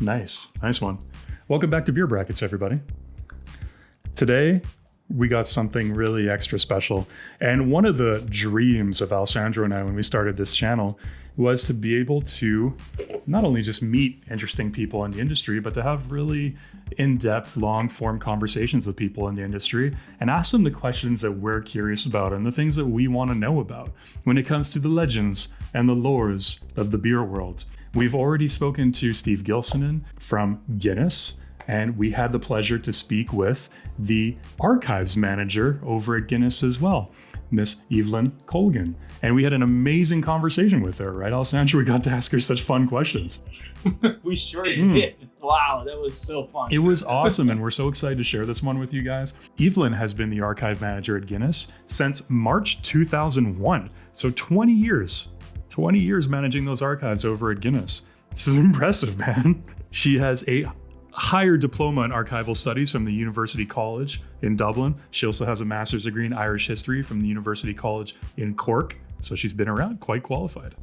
Nice one. Welcome back to Beer Brackets, everybody. Today, we got something really extra special. And one of the dreams of Alessandro and I when we started this channel was to be able to not only just meet interesting people in the industry, but to have really in-depth, long-form conversations with people in the industry and ask them the questions that we're curious about and the things that we want to know about when it comes to the legends and the lores of the beer world. We've already spoken to Steve Gilsonen from Guinness, and we had the pleasure to speak with the Archives Manager over at Guinness as well, Miss Eibhlin Colgan. And we had an amazing conversation with her, right, Alessandro? We got to ask her such fun questions. We sure did. Wow, that was so fun. It was awesome, and we're so excited to share this one with you guys. Eibhlin has been the Archive Manager at Guinness since March 2001, so 20 years. 20 years managing those archives over at Guinness. This is impressive, man. She has a higher diploma in archival studies from the University College in Dublin. She also has a master's degree in Irish history from the University College in Cork. So she's been around, quite qualified.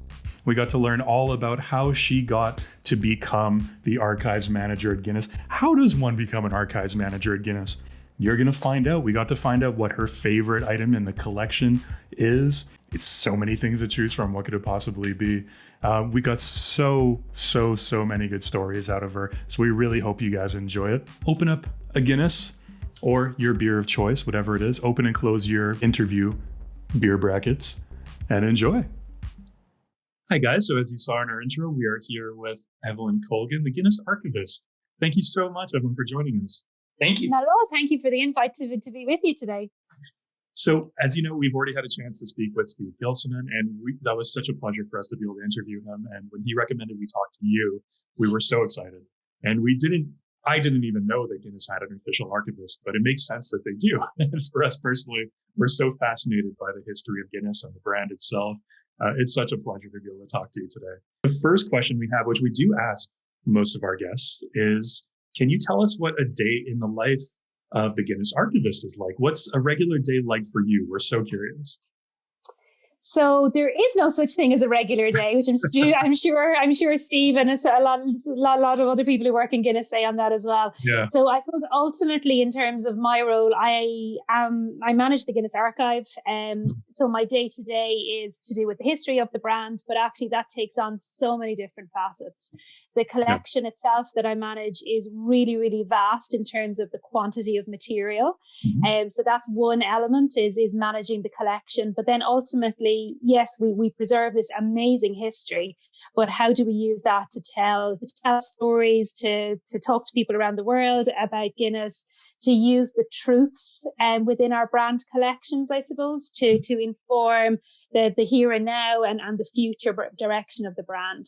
We got to learn all about how she got to become the Archives Manager at Guinness. How does one become an Archives Manager at Guinness? You're going to find out. We got to find out what her favorite item in the collection is. It's so many things to choose from. What could it possibly be? We got so many good stories out of her. So we really hope you guys enjoy it. Open up a Guinness or your beer of choice, whatever it is. Open and close your interview beer brackets and enjoy. Hi guys. So as you saw in our intro, we are here with Eibhlin Colgan, the Guinness Archivist. Thank you so much, Eibhlin, for joining us. Thank you. Not at all. Thank you for the invite to be with you today. So, as you know, we've already had a chance to speak with Steve Gilsonen, and that was such a pleasure for us to be able to interview him. And when he recommended we talk to you, we were so excited. And I didn't even know that Guinness had an official archivist, but it makes sense that they do. And for us personally, we're so fascinated by the history of Guinness and the brand itself. It's such a pleasure to be able to talk to you today. The first question we have, which we do ask most of our guests, is, can you tell us what a day in the life of the Guinness Archivist is like? What's a regular day like for you? We're so curious. So there is no such thing as a regular day, which I'm sure Steve and a lot of other people who work in Guinness say on that as well. Yeah. So I suppose ultimately, in terms of my role, I manage the Guinness Archive. So my day to day is to do with the history of the brand, but actually that takes on so many different facets. The collection itself that I manage is really, really vast in terms of the quantity of material. So that's one element is managing the collection. But then ultimately, yes, we preserve this amazing history, but how do we use that to tell stories, to talk to people around the world about Guinness, to use the truths within our brand collections, I suppose, to inform the here and now and the future direction of the brand.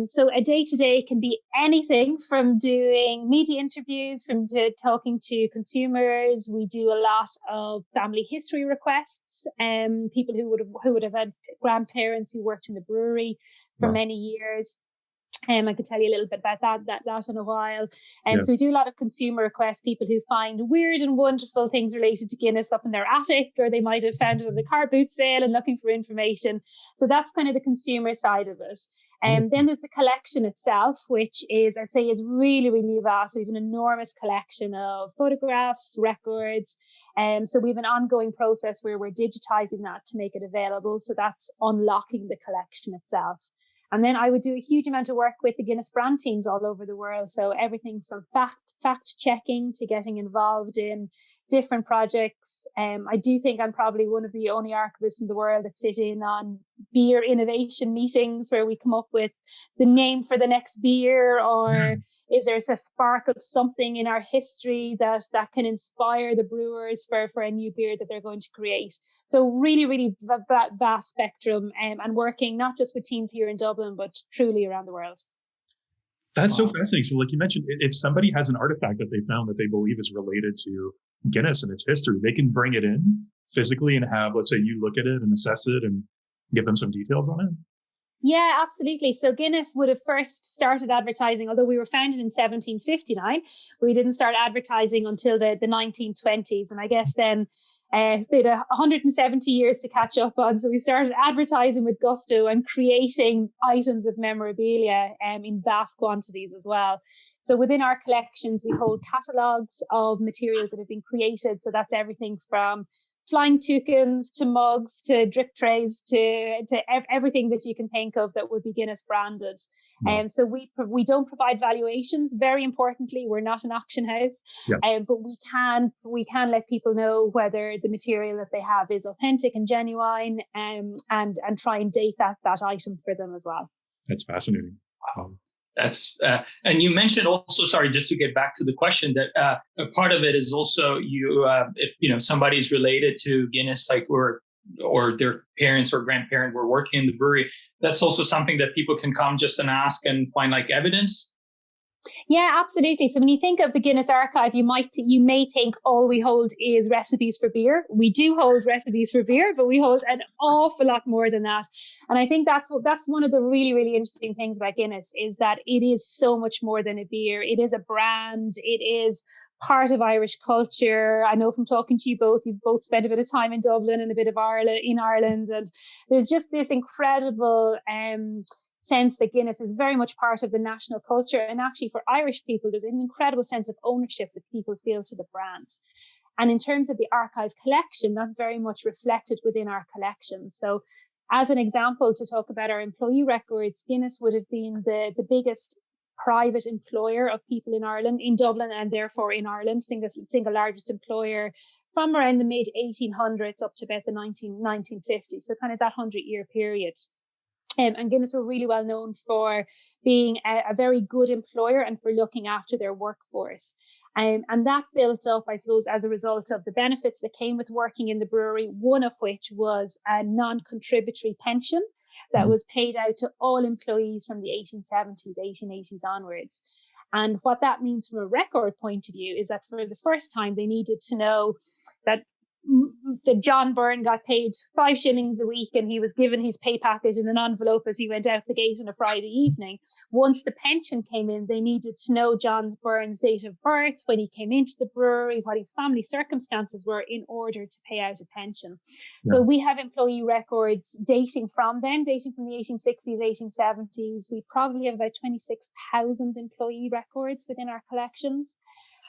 So a day-to-day can be anything from doing media interviews, to talking to consumers. We do a lot of family history requests, people who would have had grandparents who worked in the brewery for many years. I could tell you a little bit about that in a while. So we do a lot of consumer requests, people who find weird and wonderful things related to Guinness up in their attic, or they might have found it on the car boot sale and looking for information. So that's kind of the consumer side of it. Then there's the collection itself, which is really, really vast. We have an enormous collection of photographs, records. So we have an ongoing process where we're digitizing that to make it available. So that's unlocking the collection itself. And then I would do a huge amount of work with the Guinness brand teams all over the world. So everything from fact checking to getting involved in different projects. I do think I'm probably one of the only archivists in the world that sit in on beer innovation meetings where we come up with the name for the next beer, or is there a spark of something in our history that can inspire the brewers for a new beer that they're going to create. So really, really vast spectrum, and working not just with teams here in Dublin, but truly around the world. That's so fascinating. So like you mentioned, if somebody has an artifact that they found that they believe is related to Guinness and its history, they can bring it in physically and have, let's say, you look at it and assess it and give them some details on it. Yeah, absolutely. So Guinness would have first started advertising, although we were founded in 1759. We didn't start advertising until the 1920s. And I guess then they had 170 years to catch up on. So we started advertising with gusto and creating items of memorabilia in vast quantities as well. So within our collections, we hold catalogues of materials that have been created. So that's everything from flying toucans to mugs to drip trays to everything that you can think of that would be Guinness branded. So we don't provide valuations. Very importantly, we're not an auction house, but we can let people know whether the material that they have is authentic and genuine, and try and date that item for them as well. That's fascinating. Wow. That's and you mentioned also, sorry, just to get back to the question, that a part of it is also if somebody's related to Guinness, like or their parents or grandparent were working in the brewery, that's also something that people can come just and ask and find like evidence. Yeah, absolutely. So when you think of the Guinness Archive, you may think all we hold is recipes for beer. We do hold recipes for beer, but we hold an awful lot more than that. And I think that's one of the really, really interesting things about Guinness, is that it is so much more than a beer. It is a brand. It is part of Irish culture. I know from talking to you both, you've both spent a bit of time in Dublin and a bit of Ireland, and there's just this incredible sense that Guinness is very much part of the national culture. And actually for Irish people, there's an incredible sense of ownership that people feel to the brand. And in terms of the archive collection, that's very much reflected within our collection. So as an example, to talk about our employee records, Guinness would have been the biggest private employer of people in Ireland, in Dublin, and therefore in Ireland, single largest employer from around the mid 1800s up to about the 1950s. So kind of that 100-year period. And Guinness were really well known for being a very good employer and for looking after their workforce. And that built up, I suppose, as a result of the benefits that came with working in the brewery, one of which was a non-contributory pension that was paid out to all employees from the 1870s, 1880s onwards. And what that means from a record point of view is that for the first time, they needed to know that John Byrne got paid 5 shillings a week, and he was given his pay packet in an envelope as he went out the gate on a Friday evening. Once the pension came in, they needed to know John Byrne's date of birth, when he came into the brewery, what his family circumstances were, in order to pay out a pension. Yeah. So we have employee records dating from the 1860s, 1870s. We probably have about 26,000 employee records within our collections.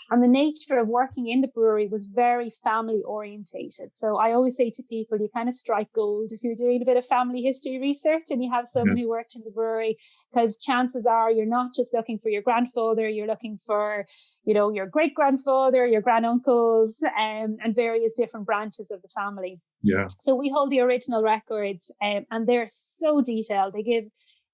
And the nature of working in the brewery was very family orientated. So I always say to people, you kind of strike gold if you're doing a bit of family history research and you have someone who worked in the brewery, because chances are you're not just looking for your grandfather, you're looking for, your great grandfather, your granduncles, and various different branches of the family. Yeah. So we hold the original records, and they're so detailed. They give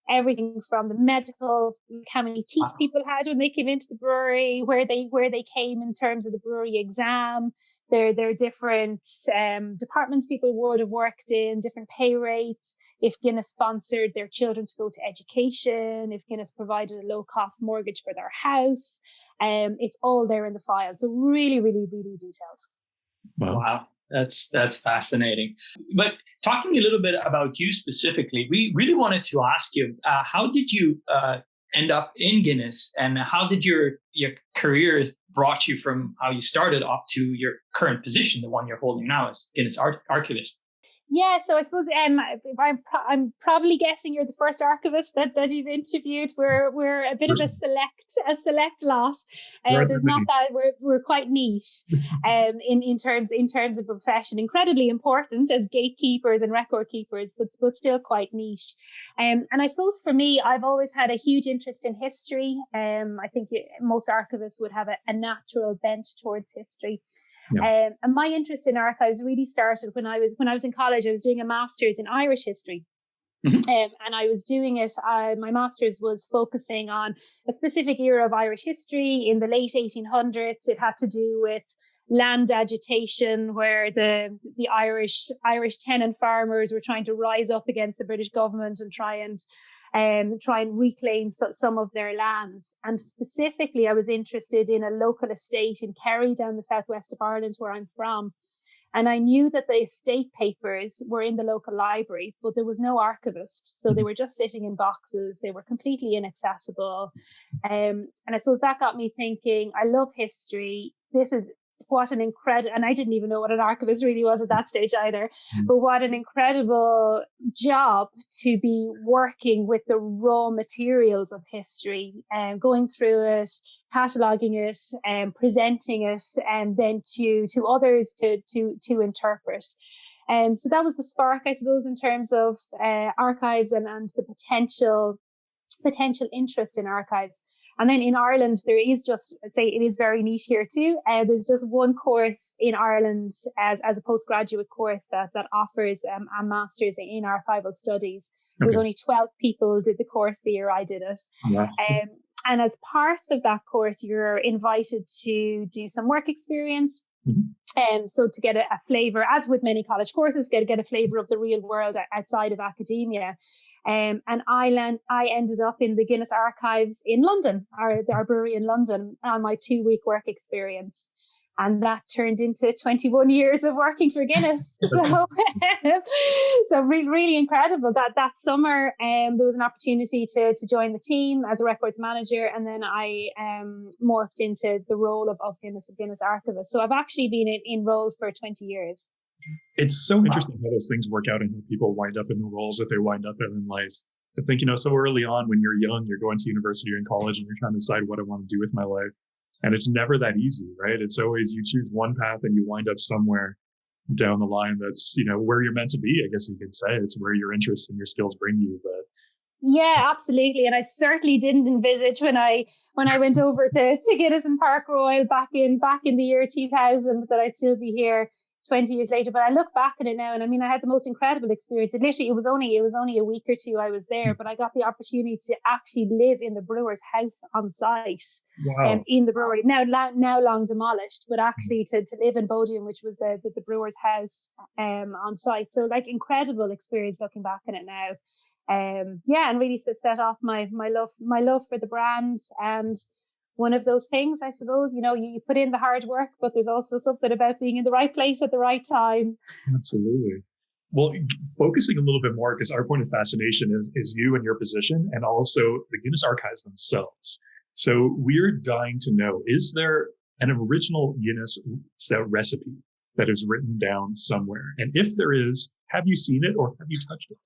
everything from the medical, how many teeth people had when they came into the brewery, where they came in terms of the brewery exam, their different departments people would have worked in, different pay rates, if Guinness sponsored their children to go to education, if Guinness provided a low cost mortgage for their house. It's all there in the file. So really, really, really detailed. Wow. That's fascinating. But talking a little bit about you specifically, we really wanted to ask you, how did you end up in Guinness, and how did your career brought you from how you started up to your current position, the one you're holding now as Guinness Archivist? Yeah, so I suppose I'm probably guessing you're the first archivist that you've interviewed. We're a bit of a select lot. There's not that we're quite niche in terms of profession. Incredibly important as gatekeepers and record keepers, but still quite niche. And I suppose for me, I've always had a huge interest in history. I think most archivists would have a natural bent towards history. Yeah. And my interest in archives really started when I was in college. I was doing a master's in Irish history. Mm-hmm. And I was doing it, my master's was focusing on a specific era of Irish history in the late 1800s. It had to do with land agitation, where the Irish tenant farmers were trying to rise up against the British government and try and reclaim some of their lands. And specifically, I was interested in a local estate in Kerry, down the southwest of Ireland, where I'm from. And I knew that the estate papers were in the local library, but there was no archivist. So they were just sitting in boxes. They were completely inaccessible. And I suppose that got me thinking, I love history. This is what an incredible, and I didn't even know what an archivist really was at that stage either, but what an incredible job to be working with the raw materials of history and going through it, cataloging it and presenting it, and then to others to interpret. So that was the spark, I suppose, in terms of archives and the potential interest in archives. And then in Ireland, there is just, say, it is very niche here too. There's just one course in Ireland as a postgraduate course that offers a master's in archival studies. There was only 12 people did the course the year I did it. Wow. And as part of that course, you're invited to do some work experience. So to get a flavor, as with many college courses, get a flavor of the real world outside of academia. And I ended up in the Guinness Archives in London, our brewery in London, on my 2-week work experience. And that turned into 21 years of working for Guinness. So really incredible. That summer, there was an opportunity to join the team as a records manager. And then I morphed into the role of Guinness Archivist. So I've actually been in role for 20 years. It's so interesting how those things work out and how people wind up in the roles that they wind up in life. I think, so early on when you're young, you're going to university or in college and you're trying to decide what I want to do with my life. And it's never that easy, right? It's always you choose one path and you wind up somewhere down the line that's, where you're meant to be, I guess you could say. It's where your interests and your skills bring you. But yeah, absolutely. And I certainly didn't envisage when I went over to Guinness and Park Royal back in the year 2000 that I'd still be here 20 years later. But I look back at it now, and I mean, I had the most incredible experience. It was only a week or two I was there, but I got the opportunity to actually live in the brewer's house on site. Wow. In the brewery, now long demolished, but actually to live in Bodiam, which was the brewer's house on site. So incredible experience looking back on it now. And really set off my love for the brand. And one of those things, I suppose, you put in the hard work, but there's also something about being in the right place at the right time. Absolutely. Well, focusing a little bit more, because our point of fascination is you and your position, and also the Guinness Archives themselves. So we're dying to know, is there an original Guinness Stout recipe that is written down somewhere? And if there is, have you seen it or have you touched it?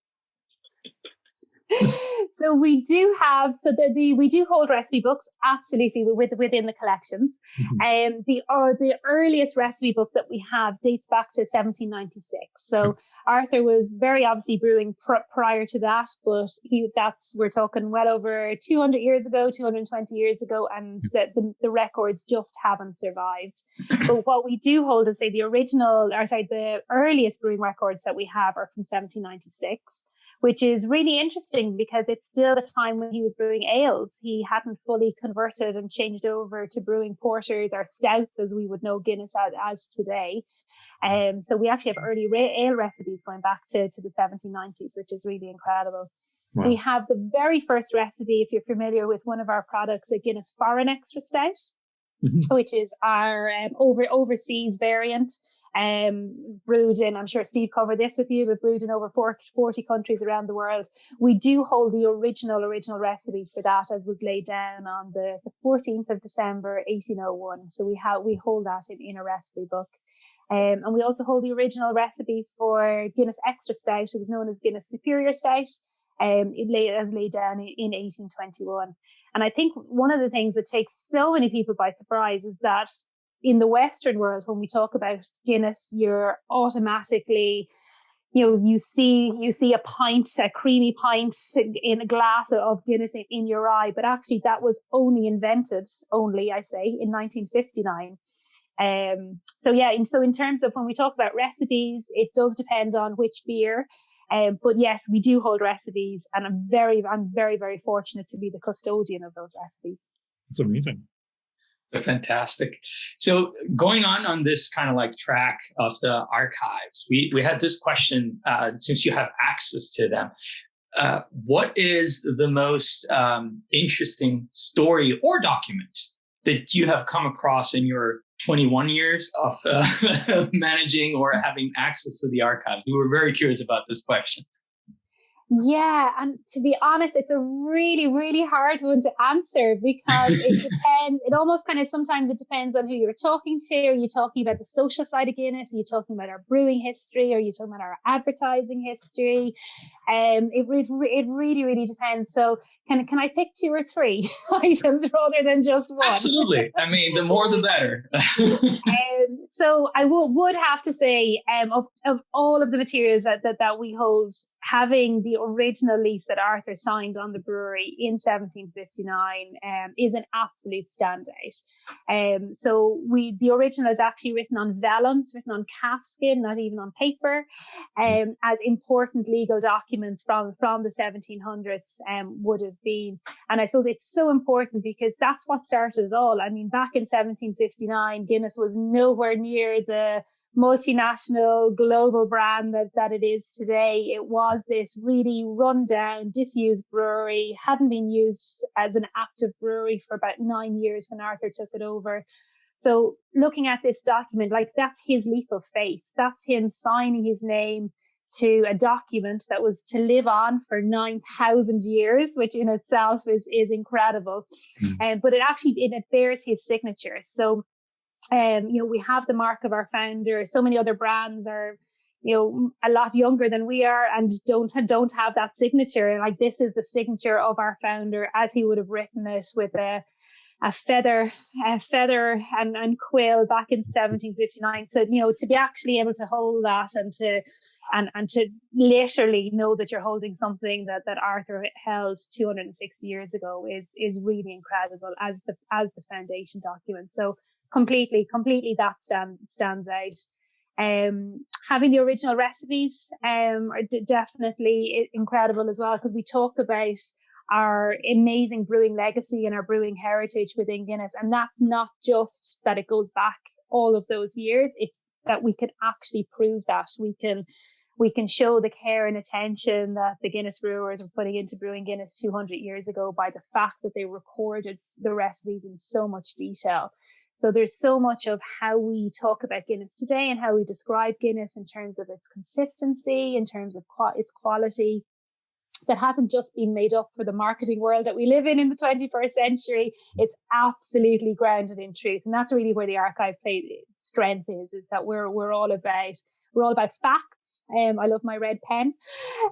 So we do have, we do hold recipe books, absolutely, within the collections. The earliest recipe book that we have dates back to 1796. So Arthur was very obviously brewing prior to that, but we're talking well over 200 years ago, 220 years ago, and the records just haven't survived. But what we do hold is, say, the earliest brewing records that we have are from 1796. Which is really interesting because it's still the time when he was brewing ales. He hadn't fully converted and changed over to brewing porters or stouts as we would know Guinness as today. So we actually have early ale recipes going back to the 1790s, which is really incredible. Wow. We have the very first recipe, if you're familiar with one of our products, a Guinness Foreign Extra Stout, which is our overseas variant. Brewed in, I'm sure Steve covered this with you, but brewed in over 40 countries around the world. We do hold the original recipe for that, as was laid down on the 14th of December, 1801. So we hold that in a recipe book. And we also hold the original recipe for Guinness Extra Stout. It was known as Guinness Superior Stout. It laid down in 1821. And I think one of the things that takes so many people by surprise is that in the Western world, when we talk about Guinness, you're automatically, you see a creamy pint in a glass of Guinness in your eye. But actually that was invented in 1959. So in terms of when we talk about recipes, it does depend on which beer. But yes, we do hold recipes, and I'm very, very fortunate to be the custodian of those recipes. It's amazing. Fantastic. So going on this kind of track of the archives, we had this question, since you have access to them, what is the most interesting story or document that you have come across in your 21 years of managing or having access to the archives. We were very curious about this question. Yeah, and to be honest, it's a really, really hard one to answer because it depends. It almost kind of sometimes it depends on who you're talking to. Are you talking about the social side of Guinness? Are you talking about our brewing history? Are you talking about our advertising history? It really, really depends. So can I pick 2 or 3 items rather than just one? Absolutely. I mean, the more the better. So I would have to say, of all of the materials that we hold, having the original lease that Arthur signed on the brewery in 1759 is an absolute standout. So the original is actually written on vellum, it's written on calfskin, not even on paper, as important legal documents from the 1700s would have been. And I suppose it's so important because that's what started it all. I mean, back in 1759, Guinness was nowhere near the multinational global brand that it is today. It was this really rundown, disused brewery, hadn't been used as an active brewery for about 9 years when Arthur took it over. So looking at this document, like that's his leap of faith. That's him signing his name to a document that was to live on for 9,000 years, which in itself is incredible. But it bears his signature. So we have the mark of our founder. So many other brands are, a lot younger than we are and don't have that signature. Like this is the signature of our founder as he would have written it with a feather and quill back in 1759. So, to be actually able to hold that and to literally know that you're holding something that Arthur held 260 years ago is really incredible as the foundation document. So completely that stands out. Having the original recipes are definitely incredible as well, because we talk about our amazing brewing legacy and our brewing heritage within Guinness. And that's not just that it goes back all of those years, it's that we can actually prove that. We can show the care and attention that the Guinness brewers were putting into brewing Guinness 200 years ago by the fact that they recorded the recipes in so much detail. So there's so much of how we talk about Guinness today and how we describe Guinness in terms of its consistency, in terms of its quality, that hasn't just been made up for the marketing world that we live in the 21st century. It's absolutely grounded in truth. And that's really where the archive strength is that we're all about facts. I love my red pen,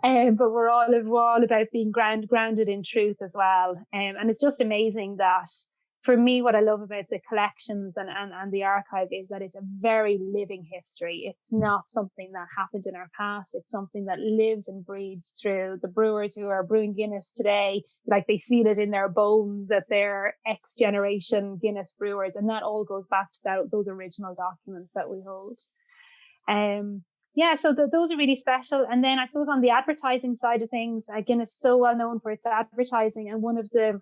but we're all about being grounded in truth as well. And it's just amazing that, for me, what I love about the collections and the archive is that it's a very living history. It's not something that happened in our past. It's something that lives and breathes through the brewers who are brewing Guinness today. Like they feel it in their bones that they're X generation Guinness brewers. And that all goes back to those original documents that we hold. So those are really special. And then I suppose on the advertising side of things, Guinness is so well known for its advertising. And one of the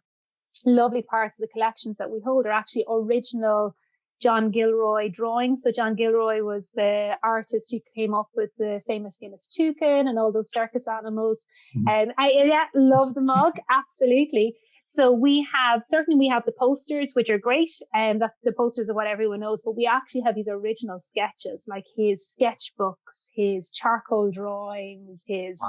lovely parts of the collections that we hold are actually original John Gilroy drawings. So John Gilroy was the artist who came up with the famous Guinness toucan and all those circus animals. And I love the mug, absolutely. So we have the posters, which are great, and that's the posters of what everyone knows, but we actually have these original sketches, like his sketchbooks, his charcoal drawings, his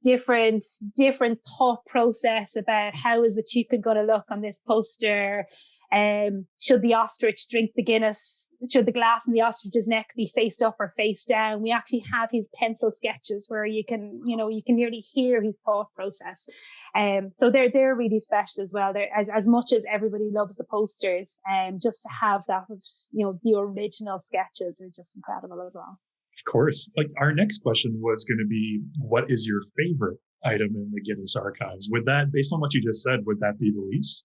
different thought process about how is the toucan going to look on this poster. Should the ostrich drink the Guinness? Should the glass in the ostrich's neck be faced up or face down? We actually have his pencil sketches where you can nearly hear his thought process. So they're really special as well. They're as much as everybody loves the posters, just to have that, the original sketches are just incredible as well. Of course. Like our next question was going to be, what is your favorite item in the Guinness archives? Would that, based on what you just said, would that be the lease?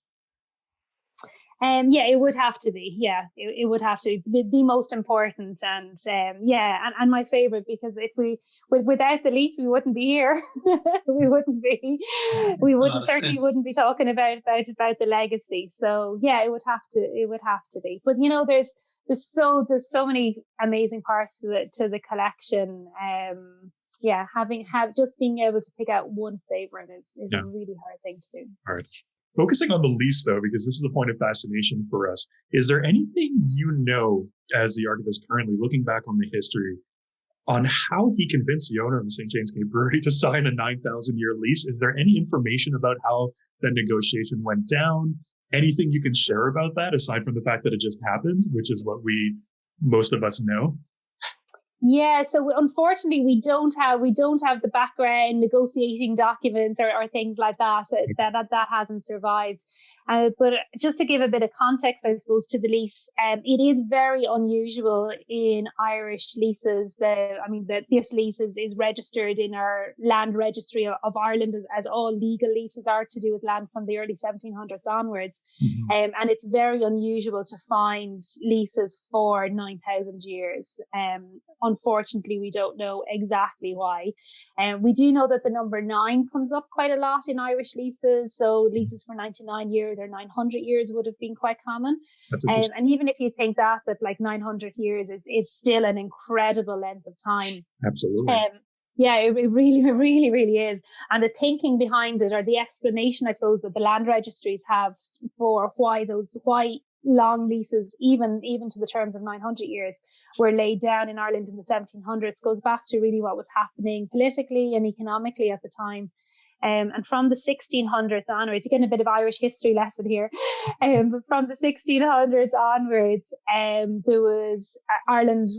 It would have to be. Yeah, it would have to be the most important, and and my favorite, because if without the lease, we wouldn't be here. we wouldn't be talking about the legacy. So yeah, it would have to be. But there's so many amazing parts to the collection. Just being able to pick out one favorite is a really hard thing to do. All right. Focusing on the lease, though, because this is a point of fascination for us, is there anything you know as the archivist currently looking back on the history on how he convinced the owner of the St. James Gate Brewery to sign a 9,000-year lease? Is there any information about how that negotiation went down? Anything you can share about that, aside from the fact that it just happened, which is what most of us know? Yeah, so unfortunately, we don't have the background negotiating documents or things like that. That hasn't survived. But just to give a bit of context, I suppose, to the lease, it is very unusual in Irish leases. This lease is registered in our land registry of Ireland as all legal leases are to do with land from the early 1700s onwards. Mm-hmm. And it's very unusual to find leases for 9,000 years. Unfortunately, we don't know exactly why. We do know that the number 9 comes up quite a lot in Irish leases. So leases for 99 years or 900 years would have been quite common. And even if you think that like 900 years is still an incredible length of time. Absolutely. Yeah, it really is. And the thinking behind it, or the explanation, I suppose, that the land registries have for why long leases, even to the terms of 900 years, were laid down in Ireland in the 1700s, goes back to really what was happening politically and economically at the time. And from the 1600s onwards, again, a bit of Irish history lesson here. But from the 1600s onwards, Ireland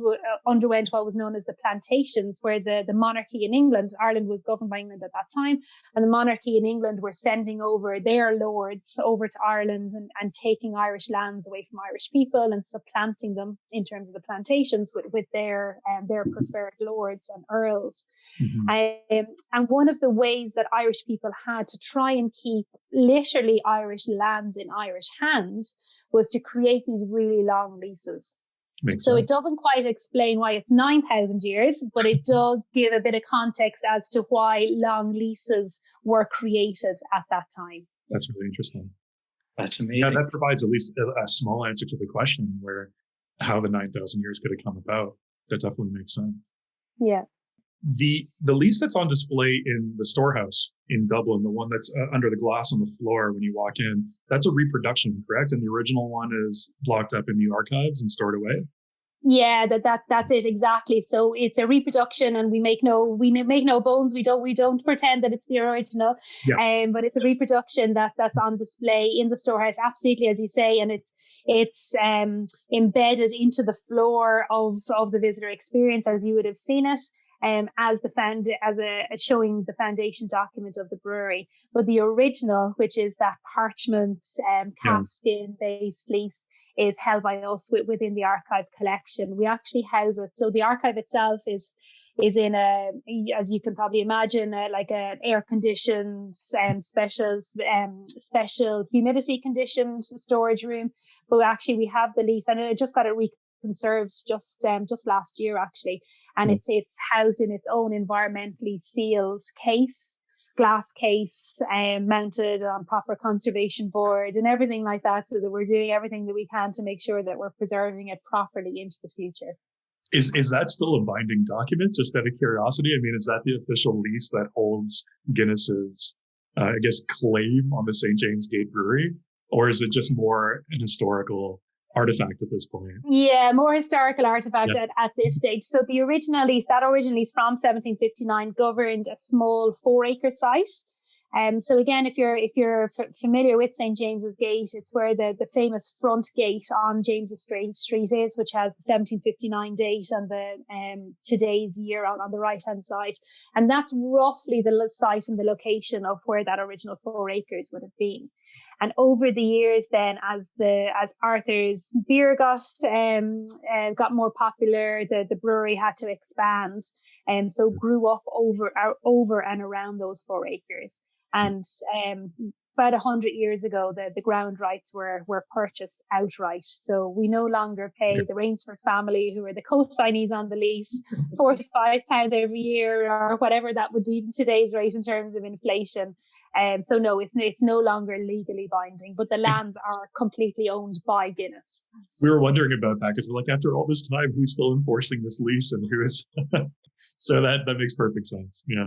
underwent what was known as the plantations, where the monarchy in England, Ireland was governed by England at that time, and the monarchy in England were sending over their lords over to Ireland and taking Irish lands away from Irish people and supplanting them in terms of the plantations with their preferred lords and earls. Mm-hmm. And one of the ways that Irish people had to try and keep literally Irish lands in Irish hands was to create these really long leases. So it doesn't quite explain why it's 9,000 years, but it does give a bit of context as to why long leases were created at that time. That's really interesting. That's amazing. Yeah, that provides at least a small answer to the question how the 9,000 years could have come about. That definitely makes sense. Yeah. The lease that's on display in the storehouse in Dublin, the one that's under the glass on the floor when you walk in, that's a reproduction, correct? And the original one is locked up in the archives and stored away? Yeah, that's it exactly. So it's a reproduction, and we make no bones. We don't pretend that it's the original. Yeah. But it's a reproduction that's on display in the storehouse, absolutely, as you say, and it's embedded into the floor of the visitor experience as you would have seen it. Showing the foundation document of the brewery. But the original, which is that parchment calfskin based lease, is held by us within the archive collection. We actually house it. So the archive itself is in as you can probably imagine, like an air conditioned, special humidity conditioned storage room. But actually we have the lease, and it just got it conserved just last year actually, and it's housed in its own environmentally sealed glass case, mounted on proper conservation board and everything like that, so that we're doing everything that we can to make sure that we're preserving it properly into the future. Is that still a binding document, just out of curiosity? I mean, is that the official lease that holds Guinness's claim on the St. James Gate Brewery, or is it just more an historical artifact at this point? Yeah, more historical artifact at this stage. So the original lease from 1759 governed a small 4-acre site. So again, if you're familiar with St. James's Gate, it's where the famous front gate on James's Street is, which has the 1759 date and the today's year on the right hand side, and that's roughly the site and the location of where that original 4 acres would have been. And over the years, then, as Arthur's beer got more popular, the brewery had to expand, and so grew up over and around those 4 acres. And about 100 years ago, the ground rights were purchased outright. So we no longer pay the Rainsford family, who are the co-signees on the lease, £45 every year, or whatever that would be in today's rate in terms of inflation. So no, it's no longer legally binding, but the lands are completely owned by Guinness. We were wondering about that, because we're like, after all this time, who's still enforcing this lease and who is? So that makes perfect sense. Yeah.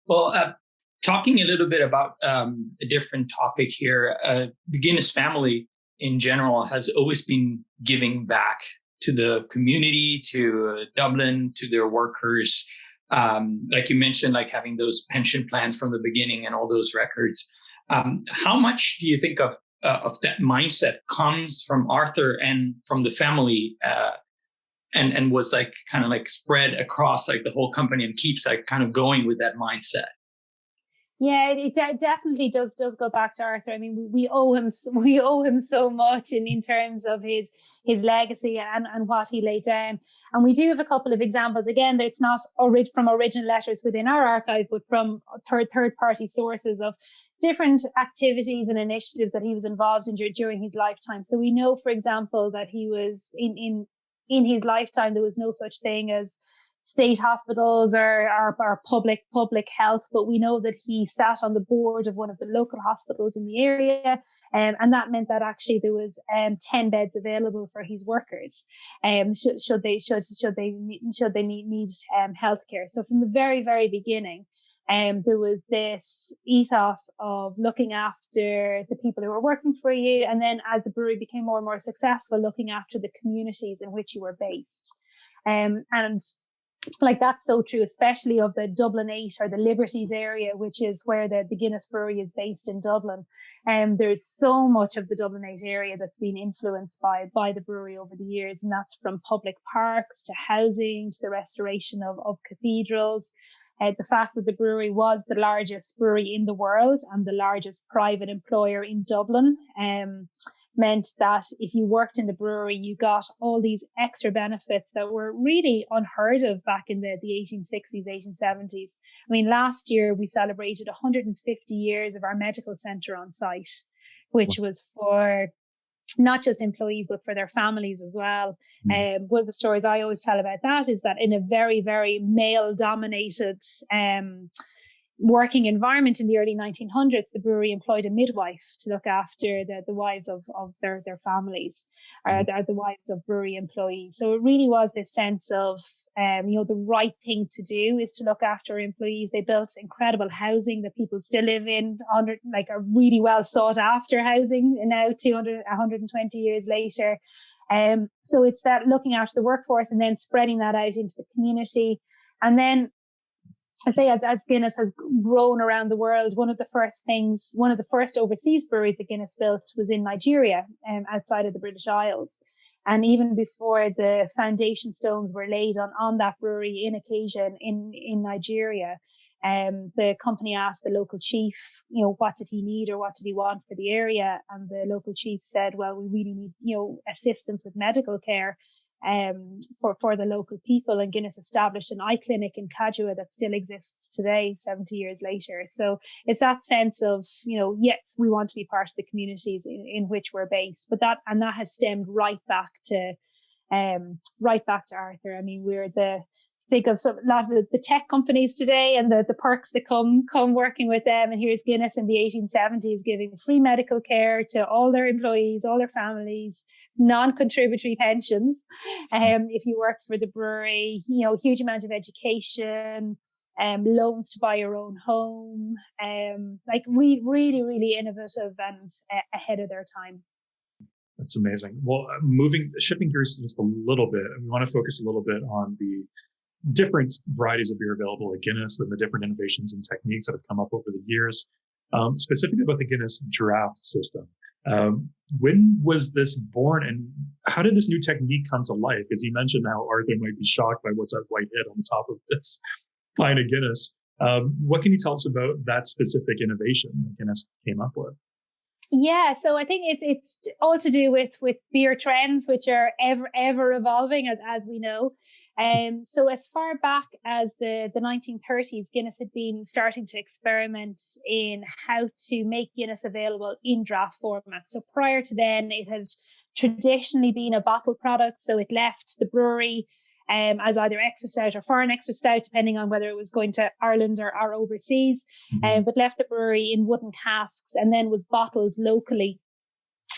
Well, talking a little bit about a different topic here, the Guinness family in general has always been giving back to the community, to Dublin, to their workers. Like you mentioned, like having those pension plans from the beginning and all those records. How much do you think of that mindset comes from Arthur and from the family, and was like kind of like spread across like the whole company and keeps like kind of going with that mindset? Yeah, it definitely does go back to Arthur. I mean, we owe him so much in terms of his legacy and what he laid down. And we do have a couple of examples. Again, that it's not from original letters within our archive, but from third party sources of different activities and initiatives that he was involved in during his lifetime. So we know, for example, that he was in his lifetime there was no such thing as state hospitals or public health, but we know that he sat on the board of one of the local hospitals in the area, and that meant that actually there was 10 beds available for his workers, should they need healthcare. So from the very, very beginning, there was this ethos of looking after the people who were working for you, and then as the brewery became more and more successful, looking after the communities in which you were based, and like that's so true, especially of the Dublin 8 or the Liberties area, which is where the Guinness Brewery is based in Dublin. There's so much of the Dublin 8 area that's been influenced by the brewery over the years, and that's from public parks to housing to the restoration of cathedrals. The fact that the brewery was the largest brewery in the world and the largest private employer in Dublin meant that if you worked in the brewery, you got all these extra benefits that were really unheard of back in the 1860s, 1870s. I mean, last year we celebrated 150 years of our medical centre on site, which was for not just employees, but for their families as well. One of the stories I always tell about that is that in a very, very male-dominated working environment in the early 1900s, the brewery employed a midwife to look after the wives of their families, or the wives of brewery employees. So it really was this sense of, the right thing to do is to look after employees. They built incredible housing that people still live in, like a really well sought after housing now 120 years later. So it's that looking after the workforce and then spreading that out into the community. And then I say as Guinness has grown around the world, one of the first overseas breweries that Guinness built was in Nigeria, outside of the British Isles. And even before the foundation stones were laid on that brewery in occasion in Nigeria, the company asked the local chief, what did he need or what did he want for the area? And the local chief said, well, we really need, assistance with medical care for the local people. And Guinness established an eye clinic in Cadua that still exists today, 70 years later. So it's that sense of, yes, we want to be part of the communities in which we're based, but that has stemmed right back to Arthur. I mean, think of a lot of the tech companies today and the perks that come working with them. And here's Guinness in the 1870s giving free medical care to all their employees, all their families, non-contributory pensions. If you worked for the brewery, huge amount of education, loans to buy your own home, like really, really innovative and ahead of their time. That's amazing. Well, shifting gears just a little bit, we want to focus a little bit on the different varieties of beer available at Guinness and the different innovations and techniques that have come up over the years, specifically about the Guinness Draught system. When was this born and how did this new technique come to life? Because you mentioned how Arthur might be shocked by what's that white head on the top of this pint of Guinness. What can you tell us about that specific innovation that Guinness came up with? Yeah, so I think it's all to do with beer trends, which are ever evolving, as we know. So as far back as the 1930s, Guinness had been starting to experiment in how to make Guinness available in draft format. So prior to then, it had traditionally been a bottled product. So it left the brewery as either extra stout or foreign extra stout, depending on whether it was going to Ireland or overseas, but left the brewery in wooden casks and then was bottled locally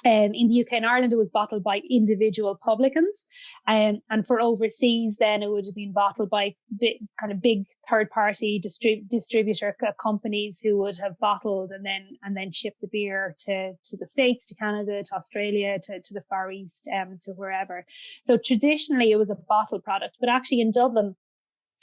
In the UK and Ireland, it was bottled by individual publicans. And for overseas, then it would have been bottled by big third-party distributor companies who would have bottled and then shipped the beer to the States, to Canada, to Australia, to the Far East, to wherever. So traditionally, it was a bottled product, but actually in Dublin,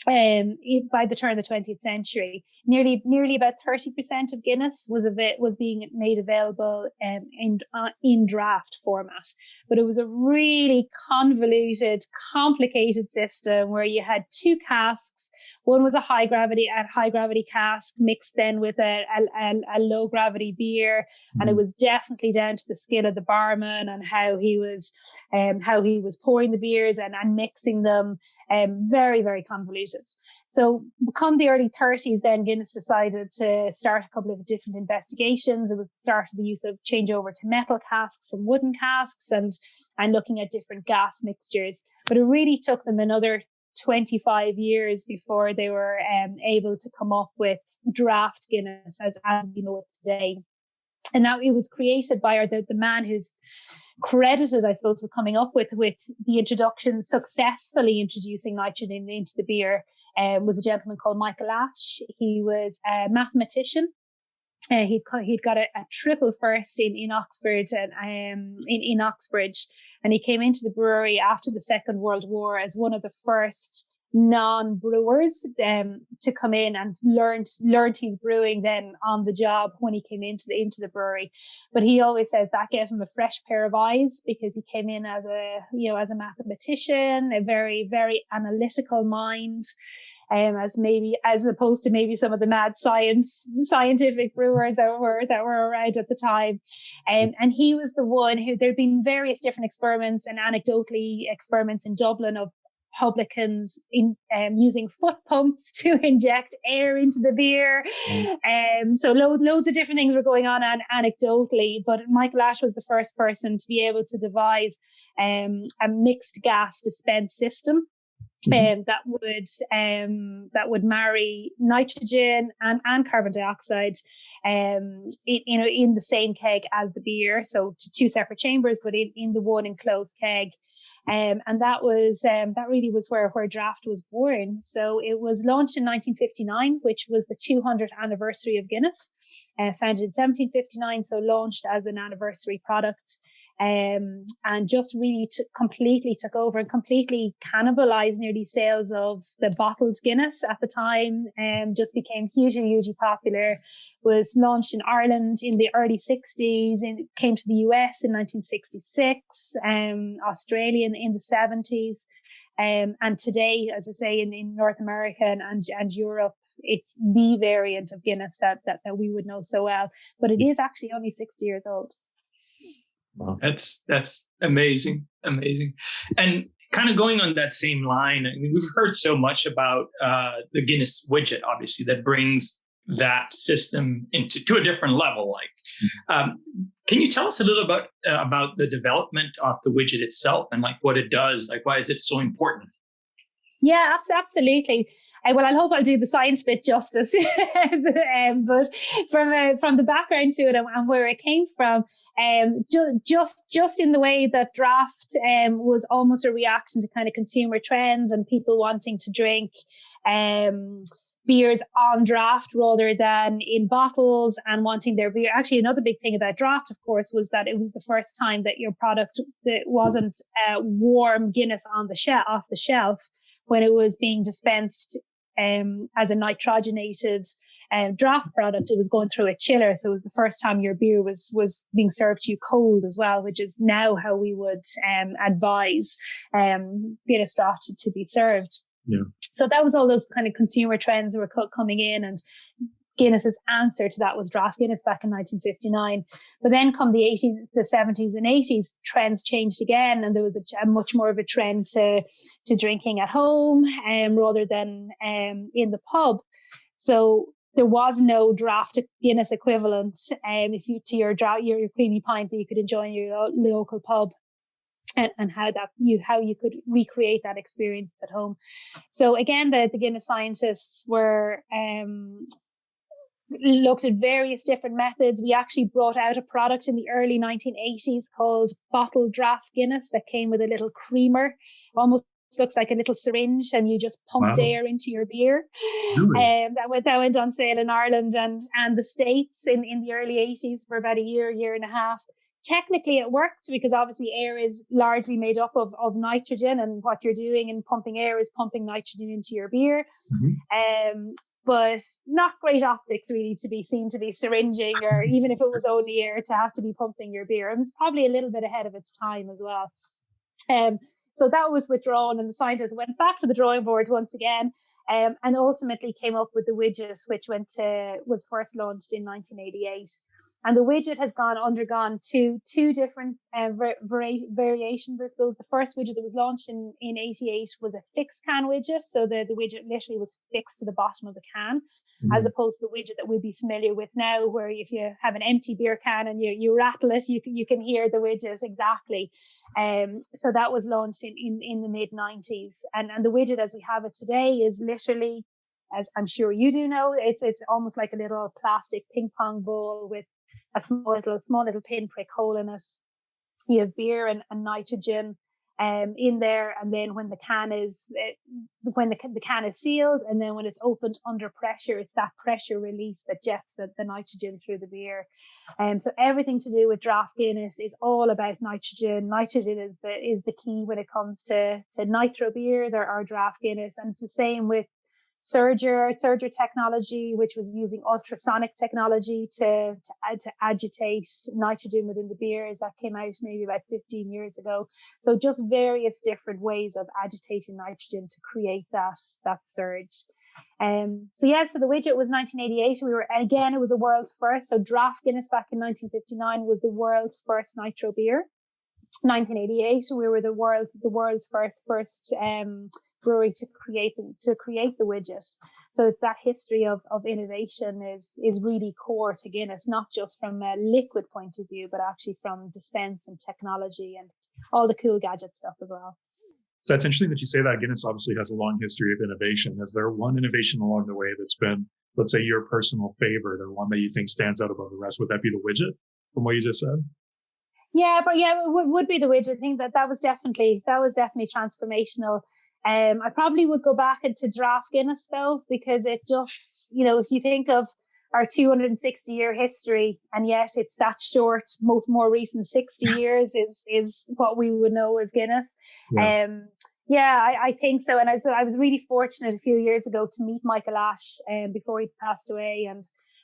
by the turn of the 20th century, nearly about 30% of Guinness was being made available in draft format. But it was a really convoluted, complicated system where you had two casks. One was a high gravity cask mixed then with a low gravity beer, and it was definitely down to the skill of the barman and how he was pouring the beers and mixing them. Very, very convoluted. So come the early 30s, then Guinness decided to start a couple of different investigations. It was the start of the use of changeover to metal casks from wooden casks and looking at different gas mixtures. But it really took them another 25 years before they were able to come up with draft Guinness as we know it today. And now it was created by the man who's credited, I suppose, with coming up with the successfully introducing nitrogen into the beer, was a gentleman called Michael Ash. He was a mathematician. He'd got a triple first in Oxford and in Oxbridge, and he came into the brewery after the Second World War as one of the first non-brewers to come in and learned his brewing then on the job when he came into the brewery. But he always says that gave him a fresh pair of eyes, because he came in as a mathematician, a very, very analytical mind. As opposed to maybe some of the mad scientific brewers that were around at the time. And he was the one who, there'd been various different experiments and anecdotally experiments in Dublin of publicans using foot pumps to inject air into the beer. So loads of different things were going on anecdotally, but Michael Ash was the first person to be able to devise a mixed gas dispense system. That would marry nitrogen and carbon dioxide, in the same keg as the beer. So to two separate chambers, but in the one enclosed keg. And that really was where draft was born. So it was launched in 1959, which was the 200th anniversary of Guinness, founded in 1759. So launched as an anniversary product. And just really completely took over and completely cannibalized nearly sales of the bottled Guinness at the time, just became hugely popular. Was launched in Ireland in the early 60s and came to the US in 1966, Australia in the 70s. And today, as I say, in North America and Europe, it's the variant of Guinness that we would know so well, but it is actually only 60 years old. Wow. That's amazing. And kind of going on that same line, I mean, we've heard so much about the Guinness widget, obviously, that brings that system to a different level. Can you tell us a little about the development of the widget itself and what it does? Why is it so important? Yeah, absolutely. Well, I hope I'll do the science bit justice, but from the background to it and where it came from, just in the way that draft was almost a reaction to kind of consumer trends and people wanting to drink beers on draft rather than in bottles and wanting their beer. Actually, another big thing about draft, of course, was that it was the first time that your product that wasn't warm Guinness off the shelf when it was being dispensed as a nitrogenated draft product. It was going through a chiller, so it was the first time your beer was being served to you cold as well, which is now how we would advise Guinness Draught to be served. Yeah. So that was all those kind of consumer trends that were coming in, and Guinness's answer to that was Draft Guinness back in 1959. But then come the 80s, the 70s and 80s, trends changed again, and there was a much more of a trend to drinking at home rather than in the pub. So there was no draft Guinness equivalent to your creamy pint that you could enjoy in your local pub. And how you could recreate that experience at home. So again, the Guinness scientists were looked at various different methods. We actually brought out a product in the early 1980s called bottled draft Guinness that came with a little creamer, almost looks like a little syringe, and you just pumped air into your beer. Really? That went on sale in Ireland and the States in the early 80s for about a year and a half. Technically it worked because obviously air is largely made up of nitrogen, and what you're doing in pumping air is pumping nitrogen into your beer. But not great optics really to be seen to be syringing, or even if it was only air, to have to be pumping your beer. It was probably a little bit ahead of its time as well. So that was withdrawn, and the scientists went back to the drawing board once again, and ultimately came up with the widget, which was first launched in 1988. And the widget has undergone two different variations, I suppose. The first widget that was launched in 88 was a fixed can widget. So the widget literally was fixed to the bottom of the can, as opposed to the widget that we'd be familiar with now, where if you have an empty beer can and you rattle it, you can hear the widget exactly. So that was launched in the mid 90s. And the widget as we have it today is literally, as I'm sure you do know, it's almost like a little plastic ping pong ball with a small little pinprick hole in it. You have beer and nitrogen in there, and then when the can is sealed, and then when it's opened under pressure, it's that pressure release that jets the nitrogen through the beer. So everything to do with draft Guinness is all about nitrogen. Nitrogen is the key when it comes to nitro beers or draft Guinness, and it's the same with Surger technology, which was using ultrasonic technology to agitate nitrogen within the beers. That came out maybe about 15 years ago. So just various different ways of agitating nitrogen to create that surge. So the widget was 1988. It was a world's first. So draft Guinness back in 1959 was the world's first nitro beer. 1988, we were the world's first brewery to create the widget. So it's that history of innovation is really core to Guinness, not just from a liquid point of view, but actually from dispense and technology and all the cool gadget stuff as well. So that's interesting that you say that. Guinness obviously has a long history of innovation. Is there one innovation along the way that's been, let's say, your personal favorite, or one that you think stands out above the rest? Would that be the widget from what you just said? Yeah, it would be the widget. I think that was definitely transformational. I probably would go back into draft Guinness though, because it just, if you think of our 260-year history, and yet it's that short, more recent 60 years is what we would know as Guinness. Yeah. I think so. And I was really fortunate a few years ago to meet Michael Ash before he passed away, and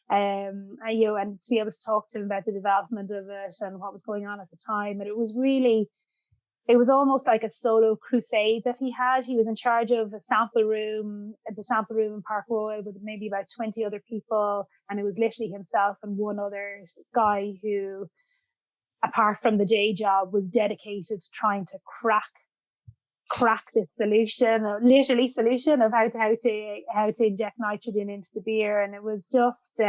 to be able to talk to him about the development of it and what was going on at the time. And it was almost like a solo crusade that he had. He was in charge of a sample room in Park Royal with maybe about 20 other people. And it was literally himself and one other guy who, apart from the day job, was dedicated to trying to crack this solution, or literally solution of how to inject nitrogen into the beer. And it was just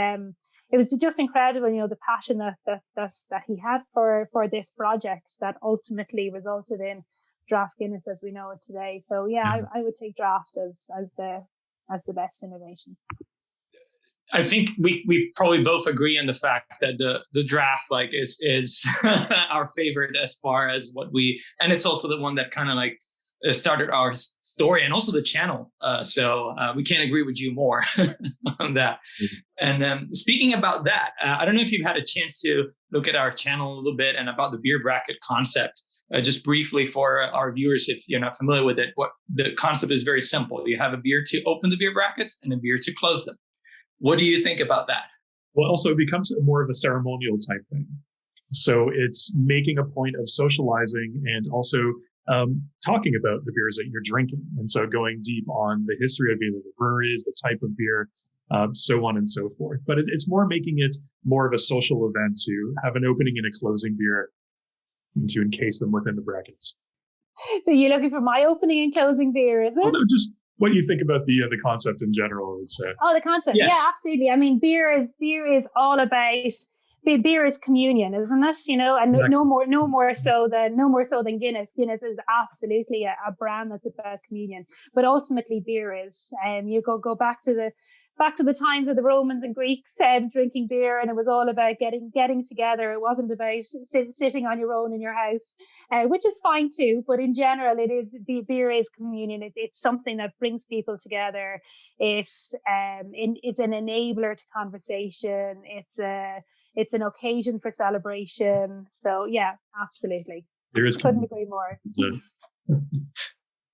incredible, the passion that he had for this project that ultimately resulted in draft Guinness as we know it today. So I would take draft as the best innovation. I think we probably both agree on the fact that the draft is our favorite as far as and it's also the one that kind of started our story and also the channel. So we can't agree with you more on that. And speaking about that, I don't know if you've had a chance to look at our channel a little bit and about the beer bracket concept. Just briefly for our viewers, if you're not familiar with it, what the concept is very simple. You have a beer to open the beer brackets and a beer to close them. What do you think about that? Well, also it becomes more of a ceremonial type thing. So it's making a point of socializing and also talking about the beers that you're drinking. And so going deep on the history of either the breweries, the type of beer, so on and so forth. But it's more making it more of a social event to have an opening and a closing beer and to encase them within the brackets. So you're looking for my opening and closing beer, is it? Well, no, just what you think about the concept in general, I would say. Oh, the concept. Yes. Yeah, absolutely. I mean, beer is all about, beer is communion, isn't it? And exactly. no more so than Guinness. Guinness is absolutely a brand that's about communion. But ultimately beer is, you go back to back to the times of the Romans and Greeks drinking beer, and it was all about getting together. It wasn't about sitting on your own in your house, which is fine too. But in general, the beer is communion. It's something that brings people together. It's an enabler to conversation. It's an occasion for celebration. So yeah, absolutely. Couldn't agree more.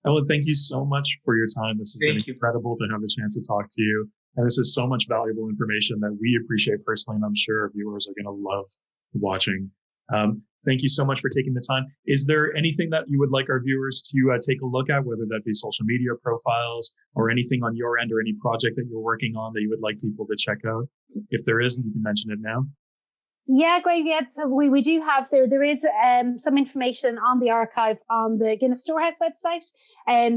Ellen, thank you so much for your time. This has been incredible to have the chance to talk to you. And this is so much valuable information that we appreciate personally, and I'm sure our viewers are going to love watching. Thank you so much for taking the time. Is there anything that you would like our viewers to take a look at, whether that be social media profiles or anything on your end or any project that you're working on that you would like people to check out? If there isn't, you can mention it now. Yeah, great. Yeah, so we do have there is some information on the archive on the Guinness Storehouse website.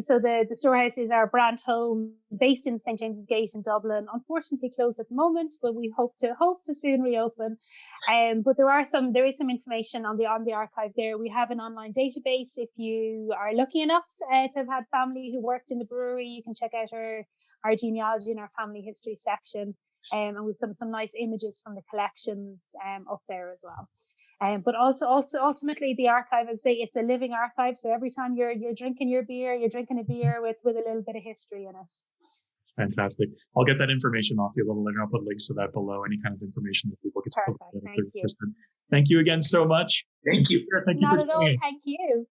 So the Storehouse is our brand home, based in St James's Gate in Dublin. Unfortunately closed at the moment, but we hope to soon reopen. But there is some information on the archive there. We have an online database. If you are lucky enough to have had family who worked in the brewery, you can check out our genealogy and our family history section. And with some nice images from the collections up there as well. But also ultimately the archive, as I say, it's a living archive. So every time you're drinking your beer, you're drinking a beer with a little bit of history in it. Fantastic. I'll get that information off you a little later. I'll put links to that below, any kind of information that people can. Perfect. Thank you. Thank you again so much. Thank you. Thank you. Not at all. Thank you.